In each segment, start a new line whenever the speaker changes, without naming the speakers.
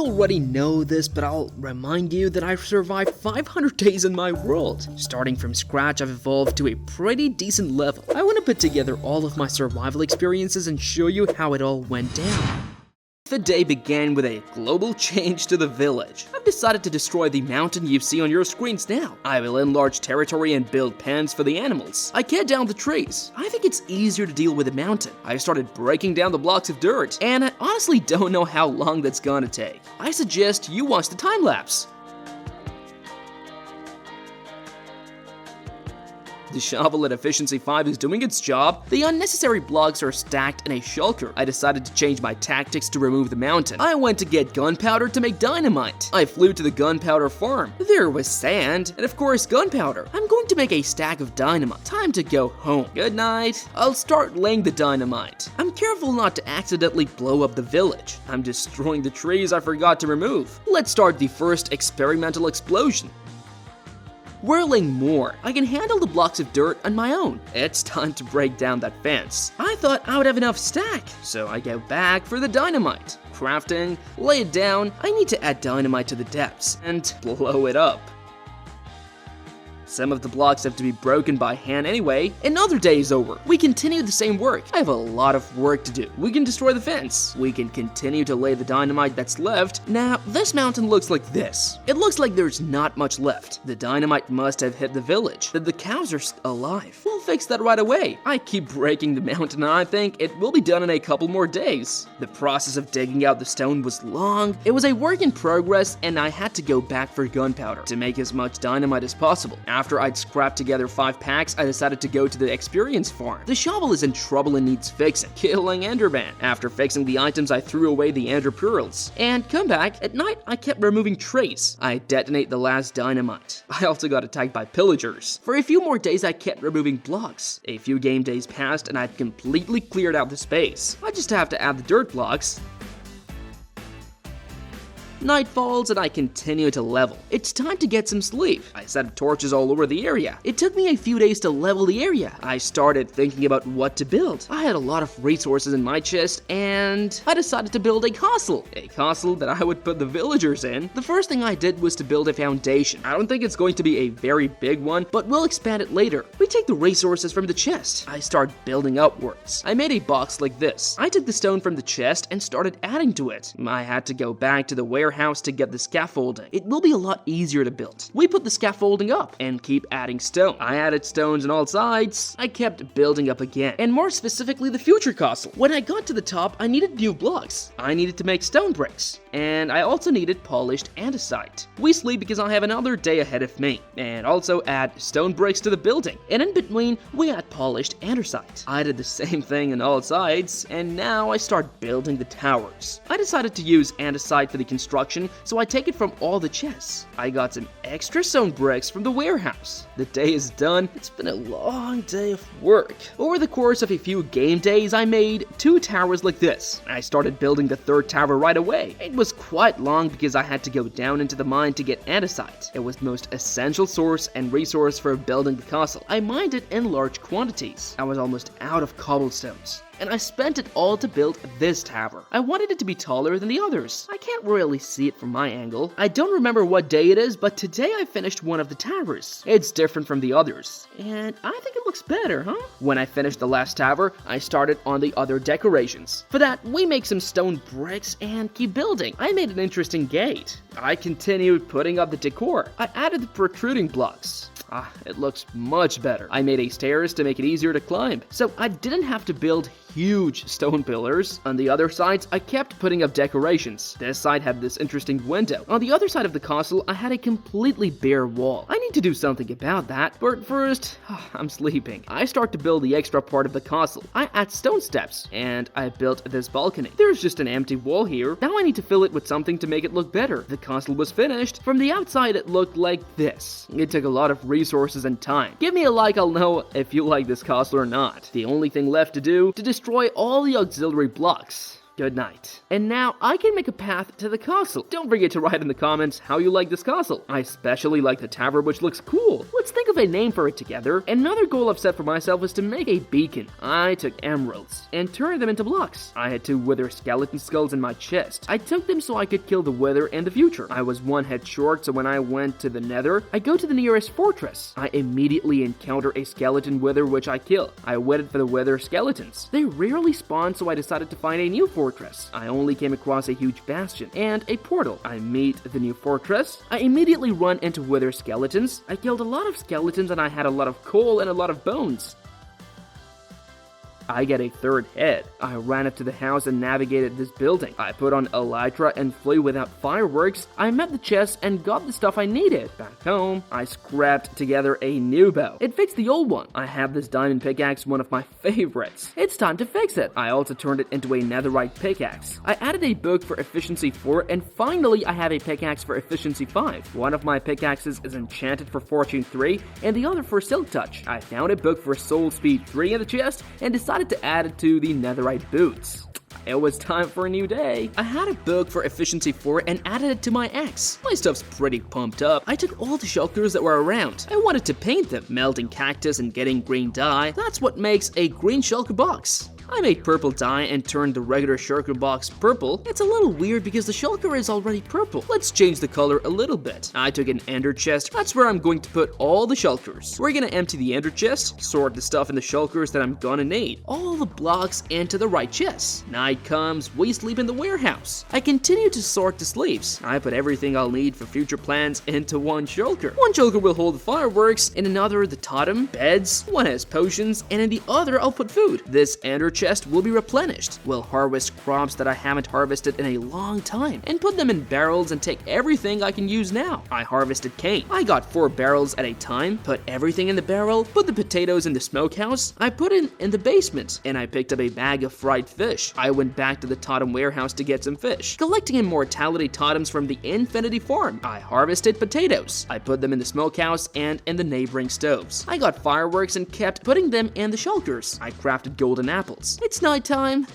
already know this, but I'll remind you that I've survived 500 days in my world. Starting from scratch, I've evolved to a pretty decent level. I want to put together all of my survival experiences and show you how it all went down. The day began with a global change to the village. I've decided to destroy the mountain you see on your screens now. I will enlarge territory and build pens for the animals. I cut down the trees. I think it's easier to deal with a mountain. I started breaking down the blocks of dirt, and I honestly don't know how long that's gonna take. I suggest you watch the time lapse. The shovel at Efficiency 5 is doing its job. The unnecessary blocks are stacked in a shulker. I decided to change my tactics to remove the mountain. I went to get gunpowder to make dynamite. I flew to the gunpowder farm. There was sand, and of course gunpowder. I'm going to make a stack of dynamite. Time to go home. Good night. I'll start laying the dynamite. I'm careful not to accidentally blow up the village. I'm destroying the trees I forgot to remove. Let's start the first experimental explosion. Whirling more. I can handle the blocks of dirt on my own. It's time to break down that fence. I thought I would have enough stack, so I go back for the dynamite. Crafting, lay it down. I need to add dynamite to the depths and blow it up. Some of the blocks have to be broken by hand anyway. Another day is over. We continue the same work. I have a lot of work to do. We can destroy the fence. We can continue to lay the dynamite that's left. Now, this mountain looks like this. It looks like there's not much left. The dynamite must have hit the village. The cows are alive. We'll fix that right away. I keep breaking the mountain and I think it will be done in a couple more days. The process of digging out the stone was long. It was a work in progress and I had to go back for gunpowder to make as much dynamite as possible. After I'd scrapped together 5 packs, I decided to go to the experience farm. The shovel is in trouble and needs fixing. Killing Enderman. After fixing the items, I threw away the Ender Pearls. And come back, at night I kept removing trays. I detonate the last dynamite. I also got attacked by pillagers. For a few more days I kept removing blocks. A few game days passed and I'd completely cleared out the space. I just have to add the dirt blocks. Night falls and I continue to level. It's time to get some sleep. I set up torches all over the area. It took me a few days to level the area. I started thinking about what to build. I had a lot of resources in my chest and I decided to build a castle. A castle that I would put the villagers in. The first thing I did was to build a foundation. I don't think it's going to be a very big one, but we'll expand it later. We take the resources from the chest. I start building upwards. I made a box like this. I took the stone from the chest and started adding to it. I had to go back to the warehouse to get the scaffolding. It will be a lot easier to build. We put the scaffolding up and keep adding stone. I added stones on all sides. I kept building up again, and more specifically the future castle. When I got to the top, I needed new blocks. I needed to make stone bricks, and I also needed polished andesite. We sleep because I have another day ahead of me, and also add stone bricks to the building. And in between, we add polished andesite. I did the same thing on all sides, and now I start building the towers. I decided to use andesite for the construction, so I take it from all the chests. I got some extra stone bricks from the warehouse. The day is done. It's been a long day of work. Over the course of a few game days, I made 2 towers like this. I started building the 3rd tower right away. It was quite long because I had to go down into the mine to get andesite. It was the most essential source and resource for building the castle. I mined it in large quantities. I was almost out of cobblestones, and I spent it all to build this tower. I wanted it to be taller than the others. I can't really see it from my angle. I don't remember what day it is, but today I finished one of the towers. It's different from the others, and I think it looks better, huh? When I finished the last tower, I started on the other decorations. For that, we make some stone bricks and keep building. I made an interesting gate. I continued putting up the decor. I added the protruding blocks. It looks much better. I made a stairs to make it easier to climb, so I didn't have to build huge stone pillars. On the other sides, I kept putting up decorations. This side had this interesting window. On the other side of the castle, I had a completely bare wall. I need to do something about that, but first, I'm sleeping. I start to build the extra part of the castle. I add stone steps, and I built this balcony. There's just an empty wall here. Now I need to fill it with something to make it look better. The castle was finished. From the outside, it looked like this. It took a lot of resources and time. Give me a like, I'll know if you like this castle or not. The only thing left to do to destroy all the auxiliary blocks. Good night. And now I can make a path to the castle. Don't forget to write in the comments how you like this castle. I especially like the tower, which looks cool. Let's think of a name for it together. Another goal I've set for myself is to make a beacon. I took emeralds and turned them into blocks. I had 2 wither skeleton skulls in my chest. I took them so I could kill the wither in the future. I was 1 head short, so when I went to the nether, I go to the nearest fortress. I immediately encounter a skeleton wither, which I kill. I waited for the wither skeletons. They rarely spawn, so I decided to find a new fortress. I only came across a huge bastion and a portal. I meet the new fortress. I immediately run into wither skeletons. I killed a lot of skeletons and I had a lot of coal and a lot of bones. I get a 3rd head. I ran up to the house and navigated this building. I put on elytra and flew without fireworks. I met the chest and got the stuff I needed. Back home, I scrapped together a new bow. It fixed the old one. I have this diamond pickaxe, one of my favorites. It's time to fix it. I also turned it into a netherite pickaxe. I added a book for efficiency 4, and finally I have a pickaxe for efficiency 5. One of my pickaxes is enchanted for fortune 3, and the other for silk touch. I found a book for soul speed 3 in the chest, and decided to add it to the netherite boots. It was time for a new day. I had a book for efficiency 4 and added it to my axe. My stuff's pretty pumped up. I took all the shulkers that were around. I wanted to paint them. Melting cactus and getting green dye. That's what makes a green shulker box. I made purple dye and turned the regular shulker box purple. It's a little weird because the shulker is already purple. Let's change the color a little bit. I took an ender chest. That's where I'm going to put all the shulkers. We're gonna empty the ender chest, sort the stuff in the shulkers that I'm gonna need. All the blocks into the right chest. Night comes, we sleep in the warehouse. I continue to sort the sleeves. I put everything I'll need for future plans into one shulker. One shulker will hold the fireworks, in another the totem, beds, one has potions, and in the other I'll put food. This ender chest will be replenished. We'll harvest crops that I haven't harvested in a long time and put them in barrels and take everything I can use now. I harvested cane. I got 4 barrels at a time, put everything in the barrel, put the potatoes in the smokehouse. I put it in the basement and I picked up a bag of fried fish. I went back to the totem warehouse to get some fish, collecting immortality totems from the infinity farm. I harvested potatoes. I put them in the smokehouse and in the neighboring stoves. I got fireworks and kept putting them in the shulkers. I crafted golden apples. It's nighttime.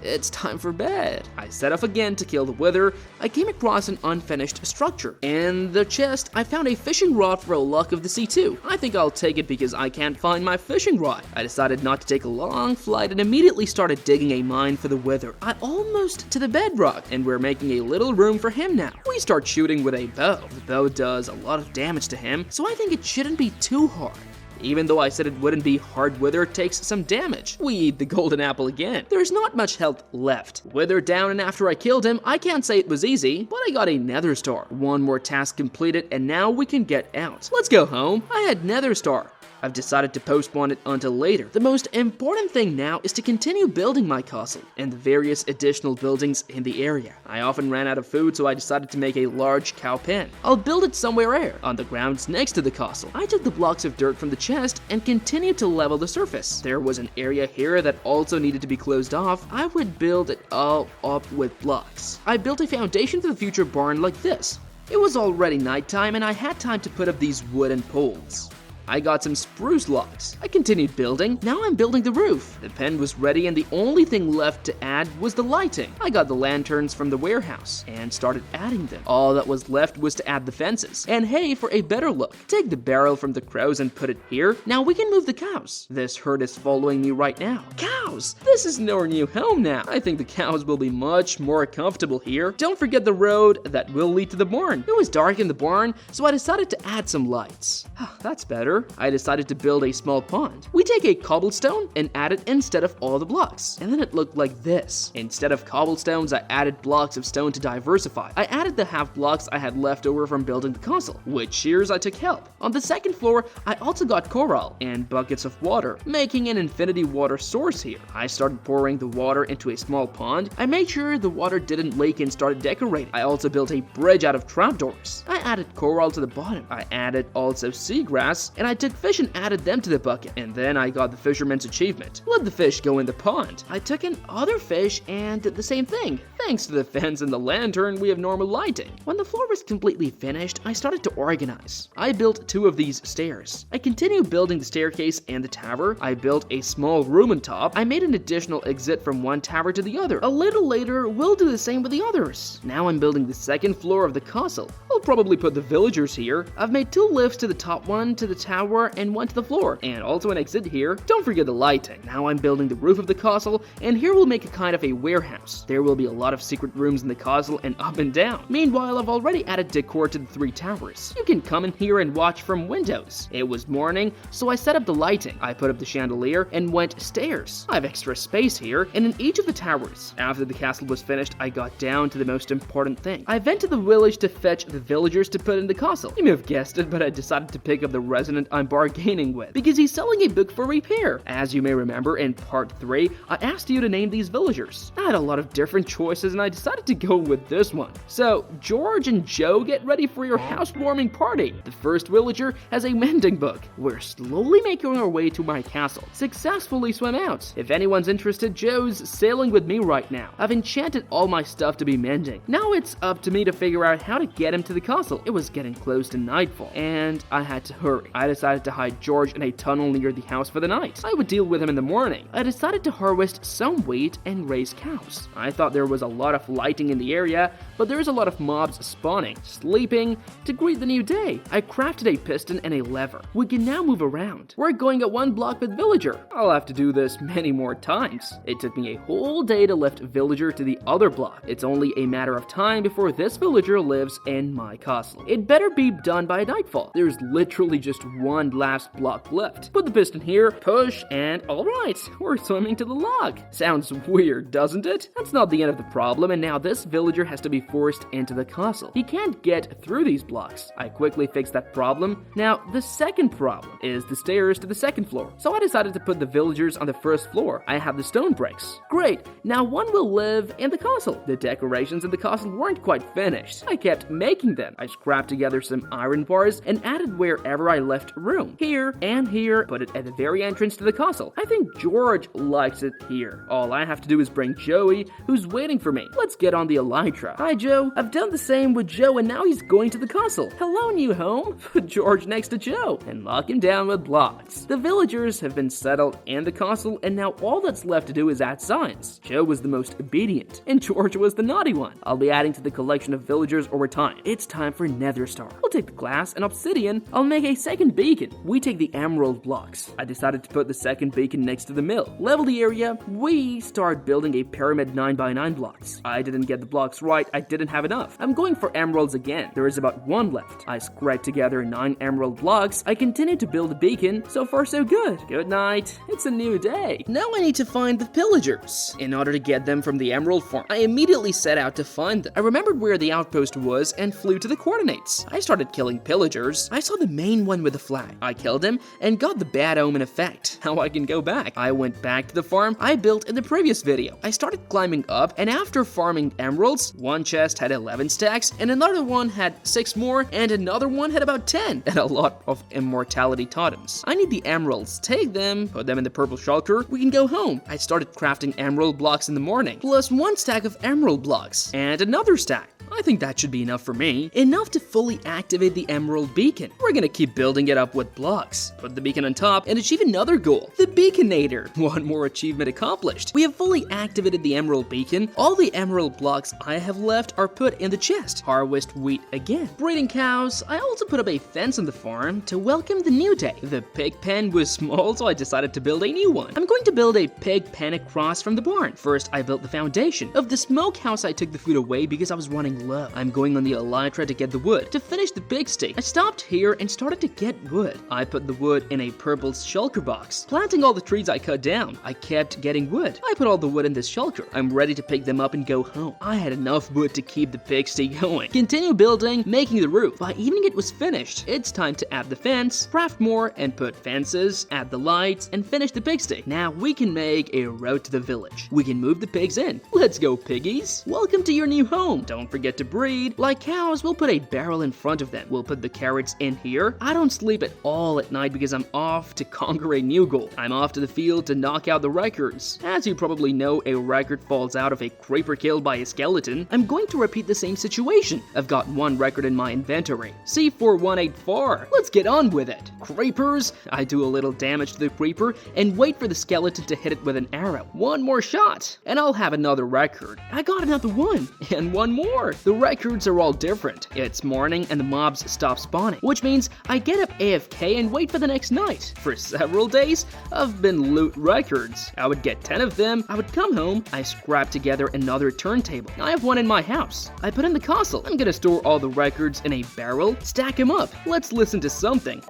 It's time for bed. I set off again to kill the wither. I came across an unfinished structure. In the chest, I found a fishing rod for a luck of the sea too. I think I'll take it because I can't find my fishing rod. I decided not to take a long flight and immediately started digging a mine for the wither. I almost to the bedrock, and we're making a little room for him now. We start shooting with a bow. The bow does a lot of damage to him, so I think it shouldn't be too hard. Even though I said it wouldn't be hard, wither takes some damage. We eat the golden apple again. There's not much health left. Wither down, and after I killed him, I can't say it was easy, but I got a nether star. One more task completed, and now we can get out. Let's go home. I had nether star. I've decided to postpone it until later. The most important thing now is to continue building my castle and the various additional buildings in the area. I often ran out of food, so I decided to make a large cow pen. I'll build it somewhere on the grounds next to the castle. I took the blocks of dirt from the chest and continued to level the surface. There was an area here that also needed to be closed off. I would build it all up with blocks. I built a foundation for the future barn like this. It was already nighttime and I had time to put up these wooden poles. I got some spruce logs. I continued building. Now I'm building the roof. The pen was ready and the only thing left to add was the lighting. I got the lanterns from the warehouse and started adding them. All that was left was to add the fences and hay for a better look. Take the barrel from the crows and put it here. Now we can move the cows. This herd is following me right now. Cows! This is our new home now. I think the cows will be much more comfortable here. Don't forget the road that will lead to the barn. It was dark in the barn, so I decided to add some lights. That's better. I decided to build a small pond. We take a cobblestone and add it instead of all the blocks. And then it looked like this. Instead of cobblestones, I added blocks of stone to diversify. I added the half blocks I had left over from building the castle. With shears, I took help. On the second floor, I also got coral and buckets of water, making an infinity water source here. I started pouring the water into a small pond. I made sure the water didn't leak and started decorating. I also built a bridge out of trapdoors. I added coral to the bottom. I added also seagrass, and I took fish and added them to the bucket, and then I got the fisherman's achievement. Let the fish go in the pond. I took in other fish and did the same thing. Thanks to the fence and the lantern, we have normal lighting. When the floor was completely finished, I started to organize. I built 2 of these stairs. I continued building the staircase and the tower. I built a small room on top. I made an additional exit from one tower to the other. A little later, we'll do the same with the others. Now I'm building the 2nd floor of the castle. I'll probably put the villagers here. I've made 2 lifts to the top one, to the tower, and one to the floor, and also an exit here. Don't forget the lighting. Now I'm building the roof of the castle, and here we'll make a kind of a warehouse. There will be a lot of secret rooms in the castle and up and down. Meanwhile, I've already added decor to the 3 towers. You can come in here and watch from windows. It was morning, so I set up the lighting. I put up the chandelier and went stairs. I have extra space here and in each of the towers. After the castle was finished, I got down to the most important thing. I went to the village to fetch the villagers to put in the castle. You may have guessed it, but I decided to pick up the resident I'm bargaining with because he's selling a book for repair. As you may remember, in part 3, I asked you to name these villagers. I had a lot of different choices and I decided to go with this one. So, George and Joe, get ready for your housewarming party. The first villager has a mending book. We're slowly making our way to my castle. Successfully swim out. If anyone's interested, Joe's sailing with me right now. I've enchanted all my stuff to be mending. Now it's up to me to figure out how to get him to the castle. It was getting close to nightfall, and I had to hurry. I decided to hide George in a tunnel near the house for the night. I would deal with him in the morning. I decided to harvest some wheat and raise cows. I thought there was a lot of lighting in the area, but there's a lot of mobs spawning, sleeping, to greet the new day. I crafted a piston and a lever. We can now move around. We're going at 1 block with villager. I'll have to do this many more times. It took me a whole day to lift villager to the other block. It's only a matter of time before this villager lives in my castle. It better be done by nightfall. There's literally just 1 last block left. Put the piston here, push, and alright, we're swimming to the log. Sounds weird, doesn't it? That's not the end of the problem, and now this villager has to be forced into the castle. He can't get through these blocks. I quickly fixed that problem. Now, the second problem is the stairs to the 2nd floor. So I decided to put the villagers on the 1st floor. I have the stone bricks. Great, now one will live in the castle. The decorations in the castle weren't quite finished. I kept making them. I scrapped together some iron bars and added wherever I left room. Here and here, put it at the very entrance to the castle. I think George likes it here. All I have to do is bring Joey, who's waiting for me. Let's get on the elytra. Hi Joe, I've done the same with Joe and now he's going to the castle. Hello new home. Put George next to Joe and lock him down with blocks. The villagers have been settled in the castle and now all that's left to do is add signs. Joe was the most obedient and George was the naughty one. I'll be adding to the collection of villagers over time. It's time for Nether Star. We'll take the glass and obsidian. I'll make a 2nd beacon. We take the emerald blocks. I decided to put the 2nd beacon next to the mill. Level the area. We start building a pyramid 9x9 blocks. I didn't get the blocks right. I didn't have enough. I'm going for emeralds again. There is about 1 left. I scraped together 9 emerald blocks. I continued to build a beacon. So far so good. Good night. It's a new day. Now I need to find the pillagers. In order to get them from the emerald farm, I immediately set out to find them. I remembered where the outpost was and flew to the coordinates. I started killing pillagers. I saw the main one with the flag. I killed him and got the bad omen effect. How I can go back. I went back to the farm I built in the previous video. I started climbing up and after farming emeralds, 1 chest had 11 stacks and another one had 6 more and another one had about 10 and a lot of immortality totems. I need the emeralds. Take them, put them in the purple shulker. We can go home. I started crafting emerald blocks in the morning, plus 1 stack of emerald blocks and another stack. I think that should be enough for me. Enough to fully activate the emerald beacon. We're gonna keep building it up with blocks. Put the beacon on top and achieve another goal. The Beaconator. 1 more achievement accomplished. We have fully activated the emerald beacon. All the emerald blocks I have left are put in the chest. Harvest wheat again. Breeding cows. I also put up a fence on the farm to welcome the new day. The pig pen was small, so I decided to build a new one. I'm going to build a pig pen across from the barn. First, I built the foundation. Of the smokehouse, I took the food away because I was running low. I'm going on the elytra to get the wood. To finish the pigsty, I stopped here and started to get wood. I put the wood in a purple shulker box, planting all the trees I cut down. I kept getting wood. I put all the wood in this shulker. I'm ready to pick them up and go home. I had enough wood to keep the pigsty going. Continue building, making the roof. By evening it was finished. It's time to add the fence, craft more, and put fences, add the lights, and finish the pigsty. Now we can make a road to the village. We can move the pigs in. Let's go, piggies. Welcome to your new home. Don't forget get to breed. Like cows, we'll put a barrel in front of them. We'll put the carrots in here. I don't sleep at all at night because I'm off to conquer a new goal. I'm off to the field to knock out the records. As you probably know, a record falls out of a creeper killed by a skeleton. I'm going to repeat the same situation. I've got one record in my inventory. C4184. Let's get on with it. Creepers. I do a little damage to the creeper and wait for the skeleton to hit it with an arrow. One more shot, and I'll have another record. I got another one, and one more. The records are all different. It's morning and the mobs stop spawning, which means I get up AFK and wait for the next night. For several days, I've been loot records. I would get 10 of them, I would come home, I scrap together another turntable. I have one in my house. I put in the console. I'm gonna store all the records in a barrel, stack them up. Let's listen to something.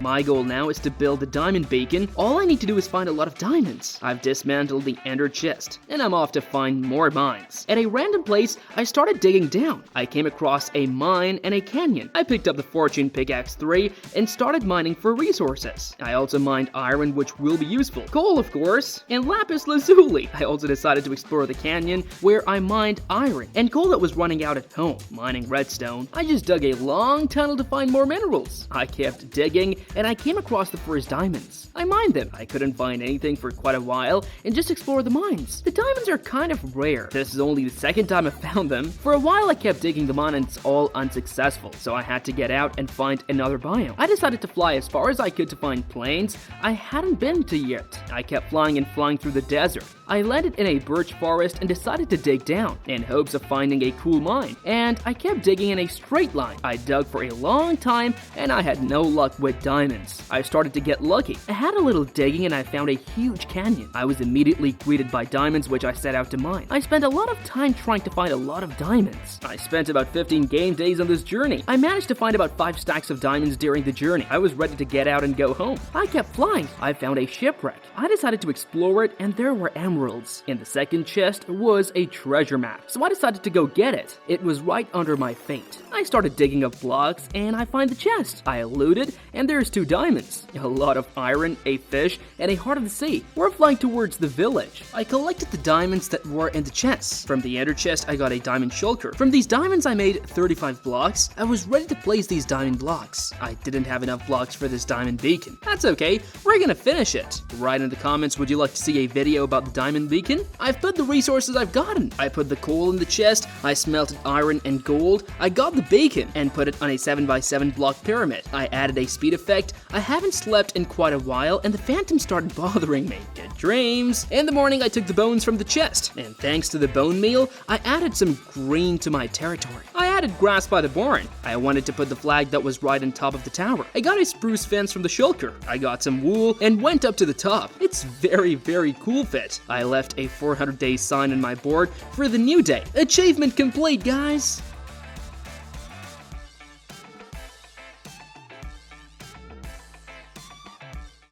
My goal now is to build the diamond beacon. All I need to do is find a lot of diamonds. I've dismantled the ender chest, and I'm off to find more mines. At a random place, I started digging down. I came across a mine and a canyon. I picked up the fortune pickaxe 3 and started mining for resources. I also mined iron, which will be useful. Coal, of course, and lapis lazuli. I also decided to explore the canyon, where I mined iron and coal that was running out at home. Mining redstone, I just dug a long tunnel to find more minerals. I kept digging, and I came across the first diamonds. I mined them. I couldn't find anything for quite a while and just explored the mines. The diamonds are kind of rare. This is only the second time I found them. For a while I kept digging them on and it's all unsuccessful, so I had to get out and find another biome. I decided to fly as far as I could to find plains I hadn't been to yet. I kept flying and flying through the desert. I landed in a birch forest and decided to dig down in hopes of finding a cool mine, and I kept digging in a straight line. I dug for a long time and I had no luck with diamonds. I started to get lucky. I had a little digging and I found a huge canyon. I was immediately greeted by diamonds, which I set out to mine. I spent a lot of time trying to find a lot of diamonds. I spent about 15 game days on this journey. I managed to find about 5 stacks of diamonds during the journey. I was ready to get out and go home. I kept flying. I found a shipwreck. I decided to explore it and there were emeralds. In the second chest was a treasure map, so I decided to go get it. It was right under my feet. I started digging up blocks and I find the chest. I looted and there's 2 diamonds, a lot of iron, a fish, and a heart of the sea. We're flying towards the village. I collected the diamonds that were in the chests. From the ender chest, I got a diamond shulker. From these diamonds, I made 35 blocks. I was ready to place these diamond blocks. I didn't have enough blocks for this diamond beacon. That's okay, we're gonna finish it. Write in the comments, would you like to see a video about the diamond beacon? I've put the resources I've gotten. I put the coal in the chest, I smelted iron and gold, I got the beacon and put it on a 7x7 block pyramid. I added a speed effect. I haven't slept in quite a while and the phantom started bothering me. Good dreams. In the morning I took the bones from the chest, and thanks to the bone meal, I added some green to my territory. I added grass by the barn. I wanted to put the flag that was right on top of the tower. I got a spruce fence from the shulker. I got some wool and went up to the top. It's very cool fit. I left a 400 days sign on my board for the new day. Achievement complete, guys!